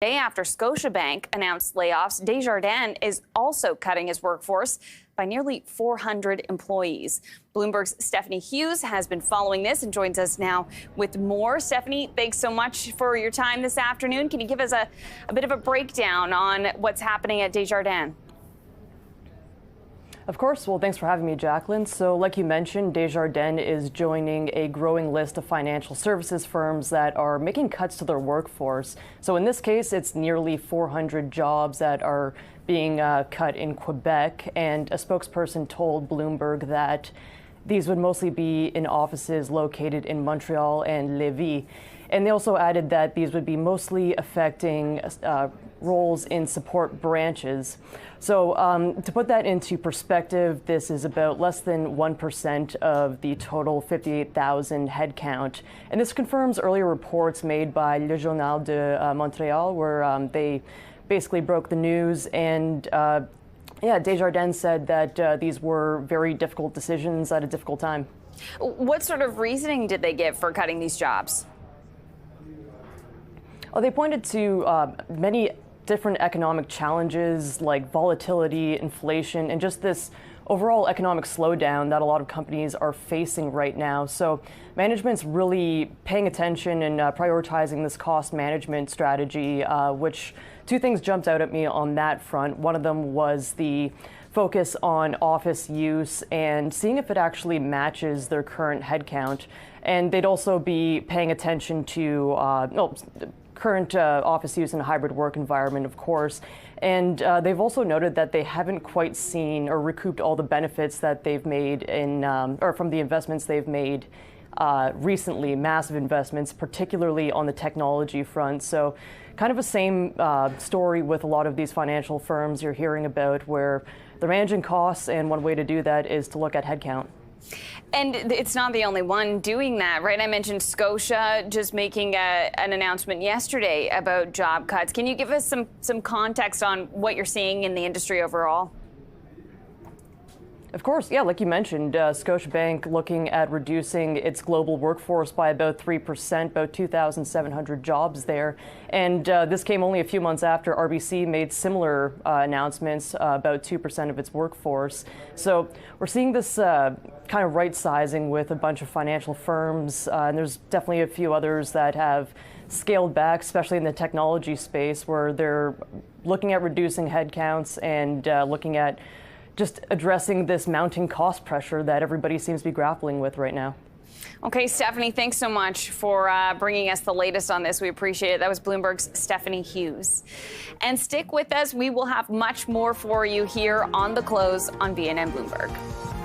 Day after Scotiabank announced layoffs, Desjardins is also cutting his workforce by nearly 400 employees. Bloomberg's Stephanie Hughes has been following this and joins us now with more. Stephanie, thanks so much for your time this afternoon. Can you give us a bit of a breakdown on what's happening at Desjardins? Of course. Well, thanks for having me, Jacqueline. So like you mentioned, Desjardins is joining a growing list of financial services firms that are making cuts to their workforce. So in this case, it's nearly 400 jobs that are being cut in Quebec. And a spokesperson told Bloomberg that these would mostly be in offices located in Montreal and Lévis. And they also added that these would be mostly affecting roles in support branches. So to put that into perspective, this is about less than 1% of the total 58,000 headcount. And this confirms earlier reports made by Le Journal de Montréal, where they basically broke the news. And Desjardins said that these were very difficult decisions at a difficult time. What sort of reasoning did they give for cutting these jobs? Oh, they pointed to many different economic challenges like volatility, inflation, and just this overall economic slowdown that a lot of companies are facing right now. So management's really paying attention and prioritizing this cost management strategy, which two things jumped out at me on that front. One of them was the focus on office use and seeing if it actually matches their current headcount. And they'd also be paying attention to current office use in a hybrid work environment, of course. And they've also noted that they haven't quite seen or recouped all the benefits that they've made in, or from the investments they've made recently, massive investments, particularly on the technology front. So kind of a same story with a lot of these financial firms you're hearing about, where they're managing costs, and one way to do that is to look at headcount. And it's not the only one doing that, right? I mentioned Scotia just making an announcement yesterday about job cuts. Can you give us some context on what you're seeing in the industry overall? Of course, yeah, like you mentioned, Scotiabank looking at reducing its global workforce by about 3%, about 2,700 jobs there. And this came only a few months after RBC made similar announcements, about 2% of its workforce. So we're seeing this kind of right sizing with a bunch of financial firms, and there's definitely a few others that have scaled back, especially in the technology space, where they're looking at reducing headcounts and looking at just addressing this mounting cost pressure that everybody seems to be grappling with right now. Okay, Stephanie, thanks so much for bringing us the latest on this. We appreciate it. That was Bloomberg's Stephanie Hughes. And stick with us. We will have much more for you here on The Close on BNN Bloomberg.